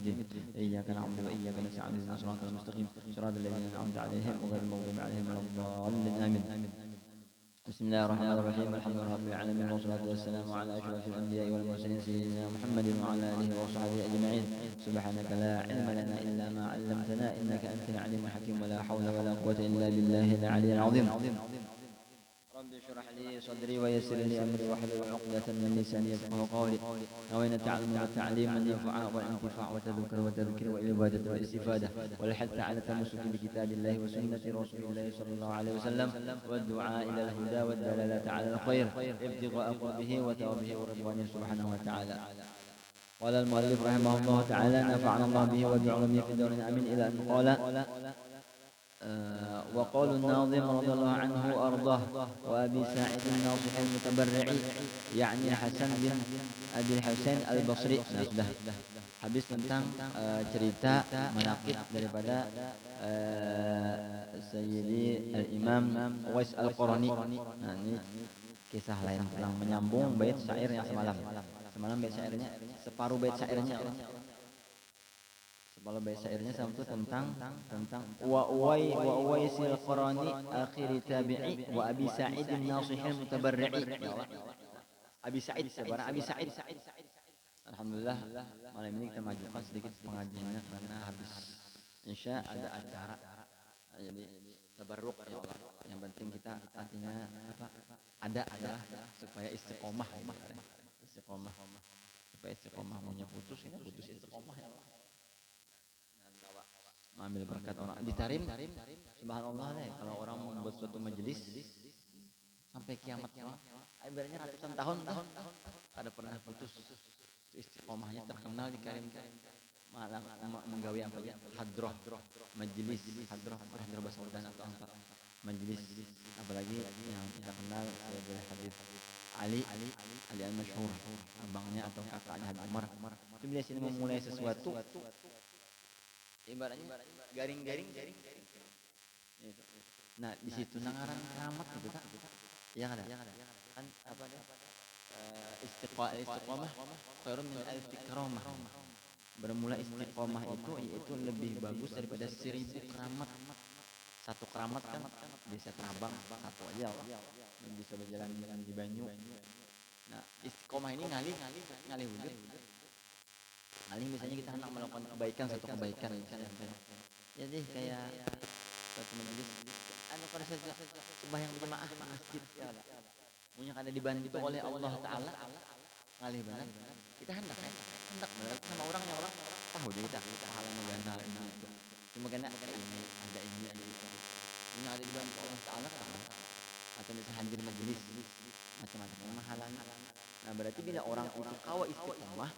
الدين إياك نعبد وإياك نستعين اهدنا الصراط المستقيم صراط الذين أنعمت عليهم غير المغضوب عليهم ولا الضالين آمين. بسم الله الرحمن الرحيم الحمد لله رب العالمين والصلاة والسلام على أشرف الأنبياء والمرسلين سيدنا محمد وعلى آله وصحبه أجمعين. سبحانك لا علم لنا إلا ما علمتنا إنك أنت العليم الحكيم ولا حول ولا قوة إلا بالله العلي العظيم. رب اشرح لي صدري ويسر لي أمري واحلل عقدة من لساني يفقهوا قولي. نوينا التعلم والتعليم والنفع والانتفاع والتذكر والتذكير والعبادة والاستفادة والحث على التمسك بكتاب الله وسنة رسول الله صلى الله عليه وسلم والدعاء إلى الهدى والدلالة على الخير ابتغاء قربه وثوابه ورضوانه سبحانه وتعالى. قال المؤلف رحمه الله تعالى نفعنا الله به وبعلومه في الدارين آمين إلى أن قال وقول الناظم رضي الله عنه وأرضاه وأبي سعيد الناصح المتبرع يعني حسن بن أبي الحسين البصري. Nah sudah habis tentang cerita manaqib daripada Sayyidi Al-Imam Uwais Al-Qarani. Nah ini kisah lain yang menyambung bait syair yang semalam. Semalam bait syairnya separuh bait syairnya Kalau bait syairnya sampai tentang wa Uwaisil Qarani akhir tabi'i wa Abi Sa'id an-Nasih al-Mutabarri'i. Abi Sa'id sebarang Abi Sa'id. Alhamdulillah malam ini kita majukan sedikit pengajiannya karena habis Isya ada acara. Jadi tabarruk ya Allah. Yang penting kita artinya apa? Ada supaya istiqomah. Istiqomah. Supaya istiqomah maunya putus istiqomah ya Allah. Ambil berkat orang ditarim subhanallah deh kalau orang membuat suatu majelis sampai kiamat ibaratnya ratusan tahun ada pernah putus istiqomahnya terkenal di Karim malah menggawe apa ya hadroh majelis hadroh bahasa Urdan atau apa majelis apalagi yang kita kenal sebagai hadis Ali al-Masyhur abangnya atau kakaknya Habib Umar itu bila sini memulai sesuatu ibaratnya garing. Nah di situ nangaran keramat gitu tak? Yang ada. Kan apa dia? Istiqomah khairun min al-istiqamah. Bermula istiqomah itu yaitu lebih bagus daripada 1000 keramat. Satu keramat kan bisa terbang satu aja yang bisa berjalan-jalan di banyu. Nah istiqomah ini ngalih wujud. Paling misalnya kita hendak melakukan kebaikan satu kebaikan misalnya. Jadi kayak suatu majelis kalau saja sembahyang berjamaah di masjid ya Allah. Punya kada dibantu oleh Allah Taala ngalih banget. Kita hendak melakukan sama orang yang orang tahu dia kita pahalanya gana gitu. Cuma kena ini ada itu. Punya ada dibantu Allah Taala atau bisa hadir majelis macam-macam mahalanya. Nah berarti bila orang itu kawa istiqomah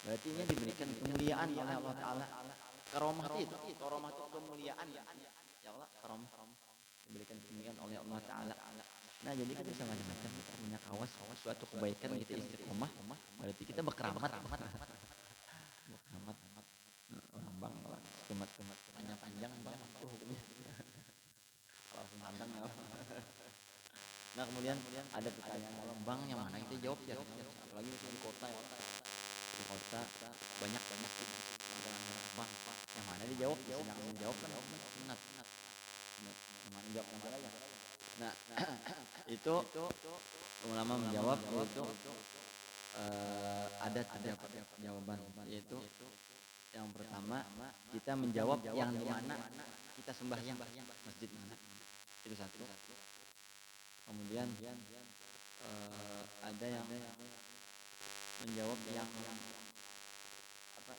berarti ini diberikan kemuliaan oleh Allah Ta'ala. Karomah itu kemuliaan ya Allah, karomah diberikan kemuliaan oleh Allah Ta'ala. Nah jadi kita bisa macam-macam kita punya kawas suatu kebaikan kita istiqomah berarti kita berkeramat orang bang kemat panjang bang itu hukumnya kalau pandang nah kemudian ada pertanyaan orang bang yang mana kita jawab ya apalagi di kota ya di kota banyak bang yang mana dijawab yang dijawab kan minat yang mana jawab yang mana ya nah itu ulama menjawab yaitu ada 3 jawaban yaitu yang pertama kita menjawab yang di mana kita sembahyang masjid mana itu satu kemudian ada yang menjawab yang apa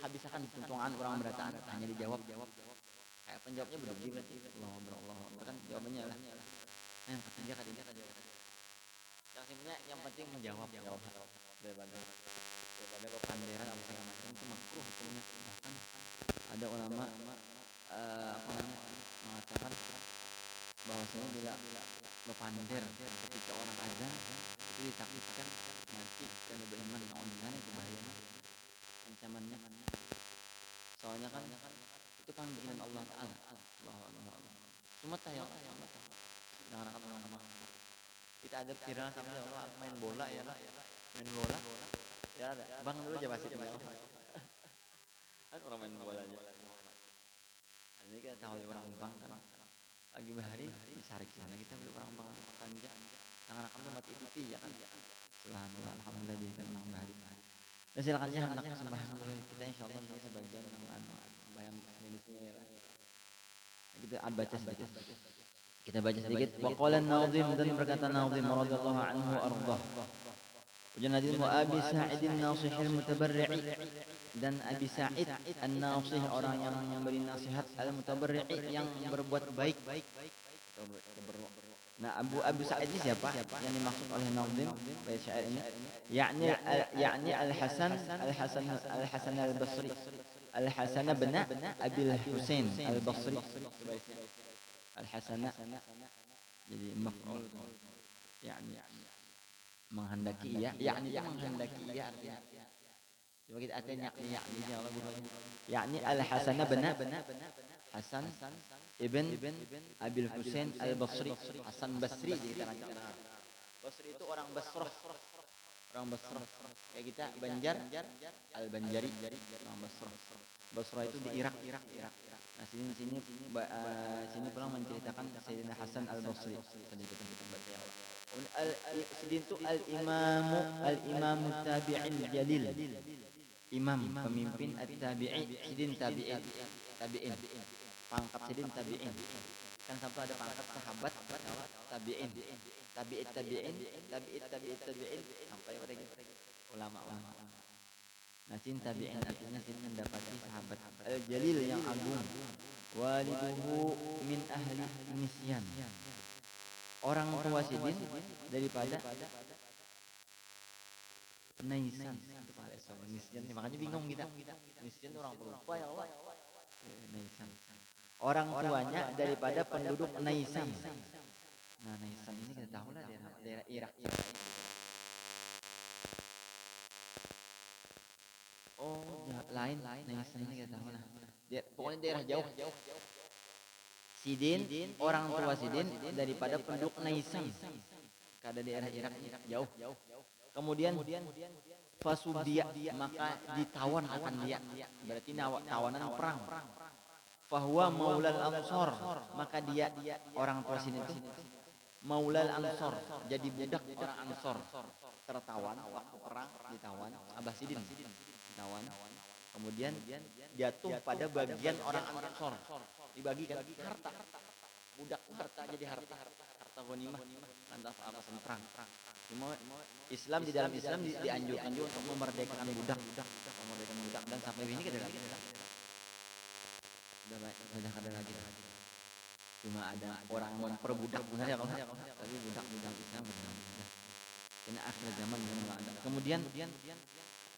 habiskan tuntungan orang berataan hanya dijawab kayak penjawabnya berdiri berarti Allah kan jawabannya lah yang ketiga yang sebenarnya yang penting menjawab daripada kepanderan apa segala macam itu makruh hukumnya bahkan ada ulama mengatakan bahwasanya bila berpander ketika orang azan itu ditakutkan mati karena beriman dengan itu bahayanya ancamannya soalnya kan itu kan bikinan Allah Ta'ala cuma tayo jangan orang kita ada viral sama Allah main bola ya lah main bola ya ada bang dulu aja pasti tahu ya orang bank kan pagi hari disarik sana kita beli orang bank kanja anak-anak kan mati putih ya kan. Subhanallah, alhamdulillah jadi kan orang bahari. Dan silakan ya hendak sembahyang dulu kita insyaallah nanti sebagian bayang minusnya ya. Kita baca sedikit. Kita baca sedikit. Wa qala an-Nazim dan berkata Nazim radhiyallahu anhu ardah. Ujian hadis wa Abi Sa'id an-Nasih al-Mutabarri' dan Abi Sa'id an-Nasih orang yang memberi nasihat al-Mutabarri' yang berbuat baik. Nah, Abu Sa'id ini siapa? Yang dimaksud oleh Nazim bait syair ini yakni Al-Hasan al-Basri. Al-Hasan bin Abil Husain al-Basri. Al-Hasan jadi maf'ul yakni menghendaki ya, yakni itu menghendaki ya artinya. Coba kita artinya yakni Allah bukannya. Yakni Al-Hasan bin Hasan ibn Abil Husain al-Basri. Hasan Basri jadi kita kenal. Basri itu orang Basrah. Orang Basrah. Kayak kita Banjar al-Banjari orang Basrah. Basrah itu di Irak. Nah, sini pulang menceritakan Sayyidina Hasan al-Basri. Sedikit kita baca ya Allah. Sedin itu al-imamu tabi'il jalil. Imam pemimpin at-tabi'i, sidin tabi'in. Pangkat sidin tabi'in. Kan sampai ada pangkat sahabat tabi'in. Tabi'in sampai pada ulama. Nah, sin tabi'in artinya sin mendapati sahabat al-jalil yang agung. Waliduhu min ahli nisyan. Orang tua sidin daripada Naisan. Nisyan, makanya bingung kita. Nisyan orang pelupa ya Allah. Naisan. Orang tuanya daripada penduduk Naisan. Nah, Naisan ini kita tahu lah daerah Irak. Oh, lain. Naisan ini kita tahu lah. Pokoknya daerah jauh. Sidin, orang tua Sidin daripada penduduk Naisan. Kada daerah Irak jauh. Kemudian fasubiya maka ditawan akan dia. Berarti tawanan perang. Fahuwa maulal ansor, maka dia orang tua Sidin itu maulal ansor, jadi budak orang ansor. Tertawan waktu perang ditawan Abah Sidin ditawan. Kemudian jatuh pada bagian orang ansor. Dibagikan harta. Budak harta jadi harta ghanimah lantas alasan perang. Cuma Islam di dalam Islam dianjurkan juga untuk memerdekakan budak dan sampai ini kita lagi. Sudah ada lagi. Cuma ada orang memperbudak benar ya kalau tapi budak Islam benar. Ini akhir zaman memang ada. Kemudian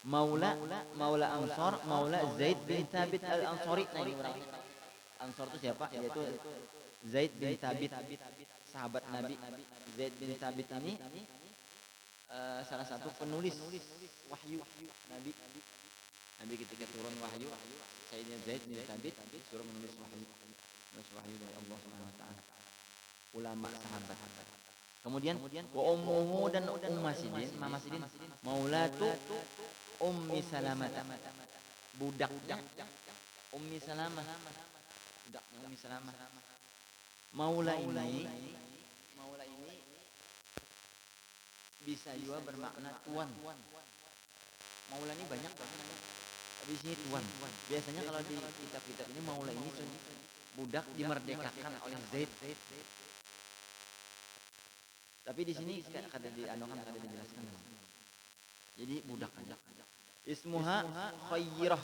Maula Ansor, Maula Zaid bin Thabit al-Ansori. Nah, ini orang Ansor itu siapa? Yaitu Zaid bin Thabit, sahabat Nabi. Zaid bin Thabit ini salah satu penulis wahyu Nabi. Nabi ketika turun wahyu, Sayyidina Zaid bin Thabit suruh menulis wahyu dari Allah Subhanahu wa taala. Ulama sahabat. Kemudian wa ummuhu dan Ummu Sidin, Mama Sidin, maulatu Ummi Salamah. Budaknya Ummi Salamah. Budaknya Ummi Salamah. Maula ini bisa juga bermakna tuan. Maula ini banyak banget. Di sini tuan. Biasanya kalau di kitab-kitab ini maula ini budak dimerdekakan oleh Zaid. Tapi di sini kada dijelaskan. Jadi budak aja. Ismuha Khayyirah.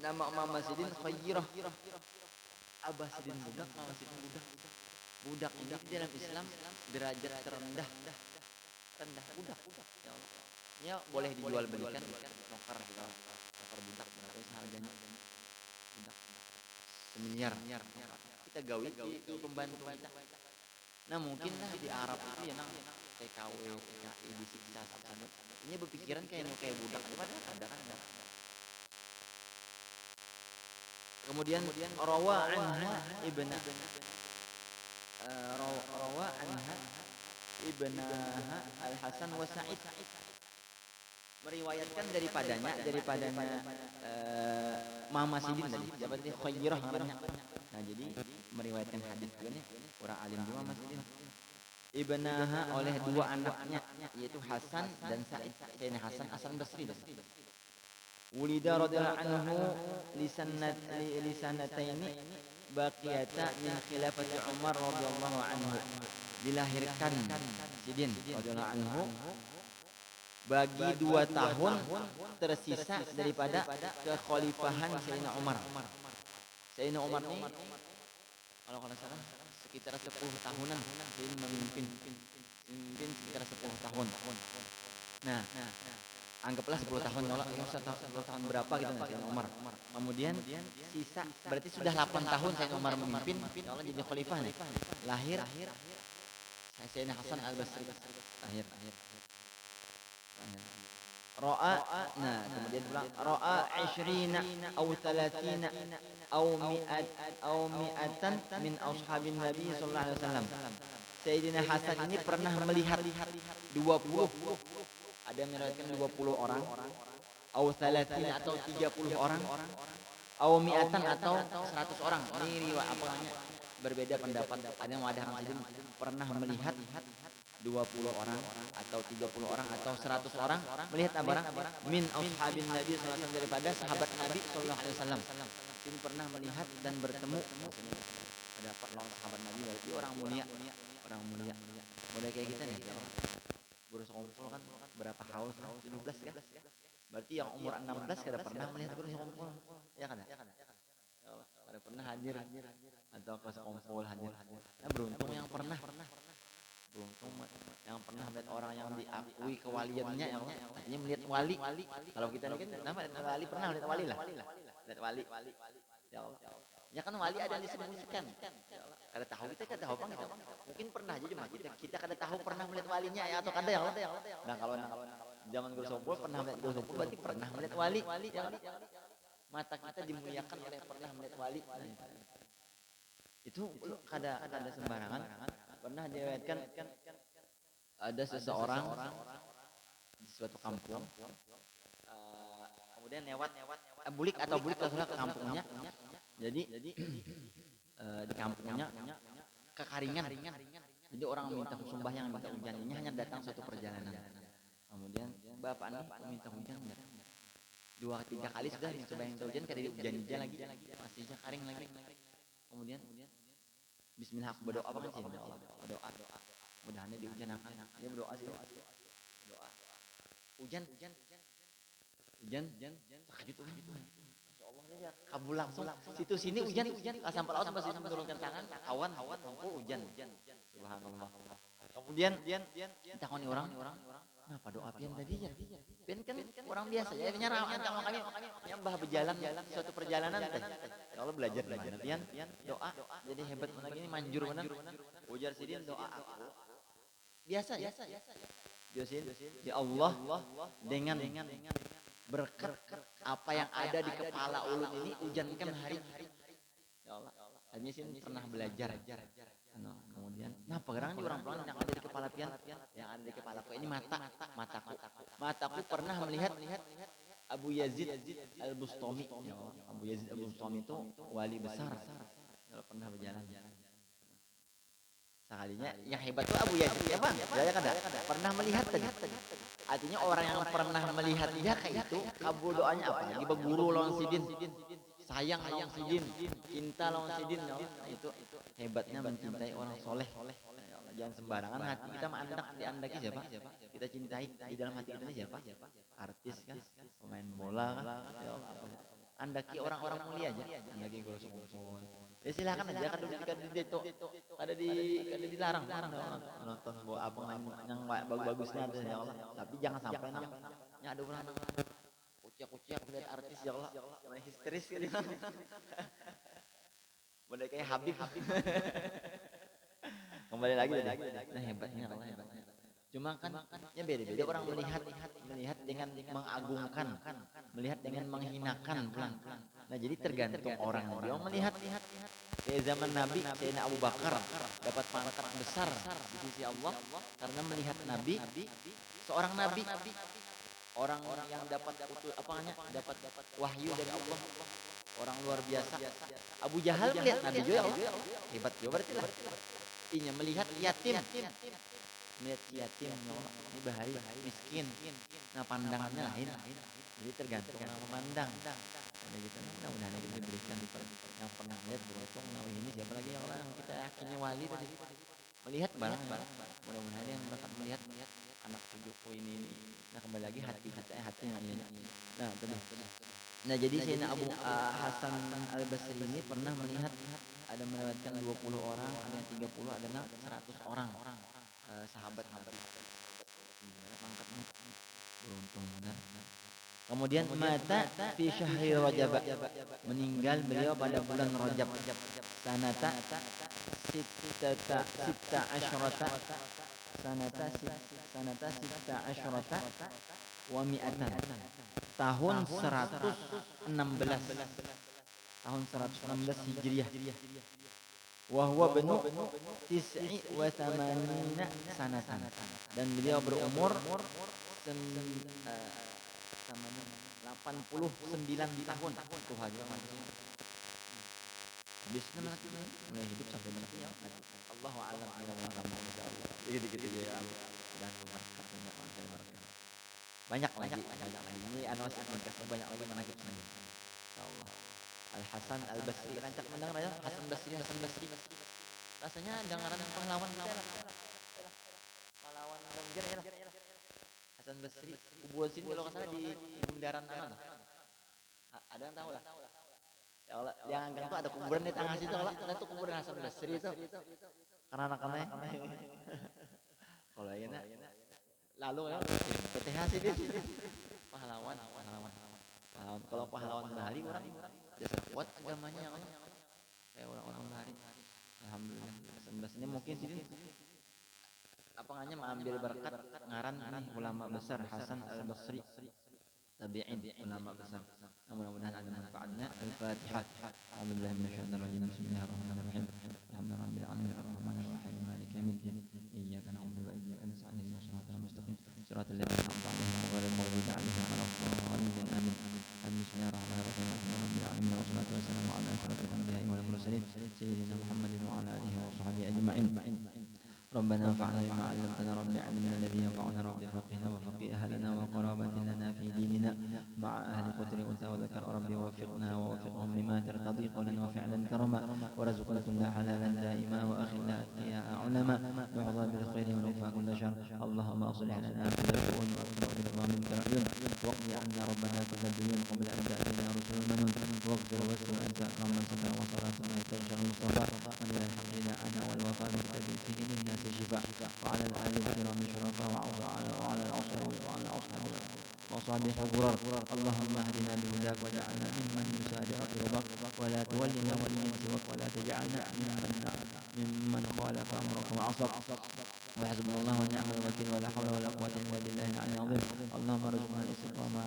Nama Mama Sidin Khayyirah. Abah Sidin budak, Mama Sidin budak. Budak ini di dalam Islam derajat terendah. Rendah budak. Ya Allah. Ya boleh dijual belikan nokar gitu. Nokar budak berapa harganya? Budak. Semiliar. Kita gawe itu pembantu kita. Nah mungkin lah di Arab itu ya nang TKW, TKI disiksa sama. Ini berpikiran kayak budak aja padahal ada kan. Kemudian rawa anha ibn Al-Hasan wa Sa'id meriwayatkan daripadanya Mama Sidin tadi, siapa tadi? Khairah namanya. Nah, jadi meriwayatkan hadis ini orang alim juga Mama Sidin. Ibnaha oleh dua anaknya yaitu Hasan dan Sa'id. Sayyidina Hasan Basri dan Wulida radhiyallahu anhu lisanataini baqiyata min khilafati Umar radhiyallahu anhu. Dilahirkan Sidin radhiyallahu anhu bagi 2 tahun tersisa daripada kekhalifahan Sayyidina Umar. Sayyidina Umar ini kalau salah sekitar 10 tahunan dia memimpin sekitar 10 tahun. Nah, anggaplah 10 tahun, 10 tahun berapa gitu Sayyidina Umar. Kemudian sisa berarti sudah 8 tahun Sayyidina Umar memimpin, Allah jadi khalifah nih. Lahir Sayyidina Hasan Al-Basri. Lahir. Ra'a, nah kemudian bilang ra'a 20 atau 30 atau mi'atan min ashabin Nabi sallallahu alaihi wasallam. Sayyidina Hasan ini pernah melihat 20, ada yang meriwayatkan 20 orang, atau 30 atau 30 orang, atau mi'atan atau 100 orang. Ini riwayat apa namanya? Berbeda pendapat. Ada yang mengatakan pernah melihat 20 orang atau 30 orang atau 100 orang melihat apa? Min ashabin Nabi sallallahu alaihi wasallam, daripada sahabat Nabi sallallahu alaihi wasallam. Ini pernah melihat dan bertemu. Ada apa lawan sahabat Nabi, berarti orang mulia. Mulai kayak kita nih. Guru sekumpul kan berapa haul? 17 kan? Berarti yang umur 16 kada pernah melihat guru sekumpul. Ya kan? Kada pernah hadir atau ke sekumpul hadir. Nah, beruntung yang pernah melihat orang yang diakui kewaliannya, yang artinya melihat wali. Kalau kita ini kan nama wali, pernah melihat wali lah. Lihat wali. Ya Allah. Ya kan wali ada yang disebutkan. Kada tahu kita apa kita. Mungkin pernah aja cuma kita kada tahu pernah melihat walinya ya, atau kada ya Allah. Nah, kalau zaman guru sopul pernah melihat guru sopul berarti pernah melihat wali. Mata kita dimuliakan oleh pernah melihat wali. Itu kada sembarangan. Pernah diriwayatkan ada seseorang di suatu kampung, kemudian lewat bulik ke kampungnya. Jadi di kampungnya kekeringan. Jadi orang minta sembahyang, minta hujan. Ini hanya datang suatu perjalanan. Kemudian bapak ini minta hujan. 2-3 kali sudah mencoba minta hujan, kada hujan lagi, masih kering lagi. Kemudian Bismillah, aku berdoa apa kan sih? Berdoa. Mudah-mudahan dihujankan. Dia berdoa sih. Hujan. Terkejut orang. Masyaallah, kabul langsung. Situ sini hujan. Sampai laut masih menurunkan tangan. Awan, hujan. Subhanallah. Kemudian takoni orang. Kenapa doa pian tadi ya? Pian kan orang biasa ya, nyarawan sama kami nyambah berjalan suatu perjalanan teh. Ya Allah, belajar pian doa jadi hebat mana gini, manjur mana. Ujar Sidin doa aku. Biasa ya. Ya Allah, dengan berkat apa yang ada di kepala ulun ini, hujankan hari-hari. Ya Allah, hanya sih pernah belajar. Kemudian, kenapa gerangan di orang pulang yang ada di kepala pian? Yang ada di kepalaku ini mataku pernah melihat Abu Yazid Al-Bustami. Abu Yazid Al-Bustami itu wali besar. Kalau pernah berjalan. Sekalinya yang hebat itu Abu Yazid ya Bang. Ya kada pernah melihat tadi. Artinya orang yang pernah melihat dia kayak itu, kabul doanya apa? Lagi berguru lawan Sidin. Sayang lawan Sidin, cinta lawan Sidin. Itu hebatnya mencintai orang soleh. Jangan sembarangan hati kita diandaki siapa? Kita cintai di dalam hati kita ini siapa? Artis kan, pemain bola kan. Andaki orang-orang mulia aja. Andaki guru sekumpul. Ya silakan aja, kada dilarang nonton bola abang yang bagus-bagusnya ada ya Allah. Tapi jangan sampai namanya ada orang kuciak lihat artis ya Allah, jangan histeris gitu. Boleh kayak Habib. Kembali lagi tadi. Nah, hebatnya Allah, hebatnya. Cuma kan ya beda-beda orang melihat dengan mengagungkan, melihat dengan menghinakan pulang. Nah, jadi tergantung orang dia melihat. Di zaman Nabi, Sayyidina Abu Bakar dapat pangkat besar di sisi Allah karena melihat Nabi, seorang Nabi, orang yang dapat dapat wahyu dari Allah. orang luar biasa. Abu Jahal melihat Nabi juga, hebat juga berarti lah. Inya melihat yatim, melihat yatim, ini bahari, miskin. Nah pandangannya lain, jadi tergantung orang memandang. Ada gitu. Mudah-mudahan kita diberikan yang pernah melihat beruntung. Nah ini siapa lagi yang orang kita yakini wali tadi melihat barang. Mudah-mudahan yang dapat melihat anak cucuku ini. Nah kembali lagi hati kita, hati yang ini. Nah tadi. Nah jadi Sayyidina Abu Hasan Al-Basri ini pernah melihat ada melewatkan 20 orang, ada yang 30, ada yang 100 orang sahabat Nabi. Mangkatnya beruntung benar. Kemudian mata fi syahri Rajab, meninggal beliau pada bulan Rajab. Sanata sitta asyrata wa mi'atan, tahun 116, tahun 116 Hijriah. Wa huwa benu tis'i wa thamanina sanatan, dan beliau berumur 89 tahun. Tuh aja maksudnya. Biasanya mulai hidup sampai mati ya. Allahu a'lam insyaallah. Gitu-gitu ya. Dan berkat banyak lagi. Ini anwas kasih banyak lagi manaqib Nabi. Insyaallah. Al Hasan Al Basri, rancak mendengar ya, Hasan Basri. Rasanya dengaran pahlawan kita. Pahlawan Banjar ya. Hasan Basri, kuburan sini kalau nggak salah di bundaran mana? Ada yang tahu lah. Ya Allah, yang anggang tuh ada kuburan di tengah situ lah. Itu kuburan Hasan Basri itu. Karena anak-anaknya. Kalau ini lalu ya PTH sih dia. Pahlawan. Kalau pahlawan Bali orang dasar kuat agamanya yang kayak orang-orang Bali. Alhamdulillah. Hasan Basri mungkin sih apa hanya mengambil berkat ngaran nih ulama besar Hasan Al Basri, tabi'in, ulama besar. Mudah-mudahan ada manfaatnya. Al-Fatihah. A'udzubillahi minasyaitonir rajim. Bismillahirrahmanirrahim. Alhamdulillahirabbil alamin arrahmanir rahim maliki yaumiddin. Iyyaka na'budu wa iyyaka nasta'in ihdinas siratal mustaqim. Siratal ladzina an'amta 'alaihim ghairil maghdubi 'alaihim waladdallin. Amin. Bismillahirrahmanirrahim. Alhamdulillahirabbil alamin wassalatu wassalamu ala asyrofil anbiya'i wal mursalin sayyidina Muhammadin wa ala alihi wa sahbihi ajma'in. ربنا انفعنا بما علمتنا رب علمنا الذي ينفعنا رب فقهنا وفقه أهلنا وقرابة لنا في ديننا مع أهل قدر أنثى وذكر ربي ووفقنا ووفقهم لما ترتضي قولا وفعلا كرما ورزقنا كل حلالا دائما وأخلا أتقياء علما نحظى بالخير ونكفى كل شر اللهم أصلح لنا كل شؤون واغفر لنا منك العيون واقضي عنا ربنا كل الديون قبل أن تأتينا رسل المنون واغفر واستر أنت أكرم من ستر وصلاة ما يتغشى المصطفى من إلى الحق دعانا والوفاء بالتبين فيه للناس شفاء وعلى الآل الكرام الشرفاء وعلى الأصحاب وصالح الغرر اللهم اهدنا بهداك وجعلنا ممن يسارع في رضاك ولا تولنا وليا سواك ولا تجعلنا ممن خالف أمرك وعصاك وحسبنا الله ونعم الوكيل ولا حول ولا قوة إلا بالله العلي العظيم اللهم ارزقنا الاستقامة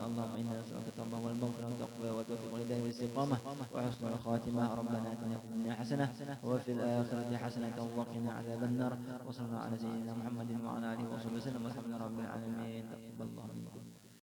اللهم إنا نسألك التوبة والمغفرة والتقوى والتوفيق والهداية والاستقامة وحسن الخاتمة ربنا آتنا في الدنيا حسنة وفي الآخرة حسنة وقنا عذاب النار وصلى الله على سيدنا محمد وعلى آله وصحبه وسلم والحمد لله رب العالمين. تقبل الله منكم.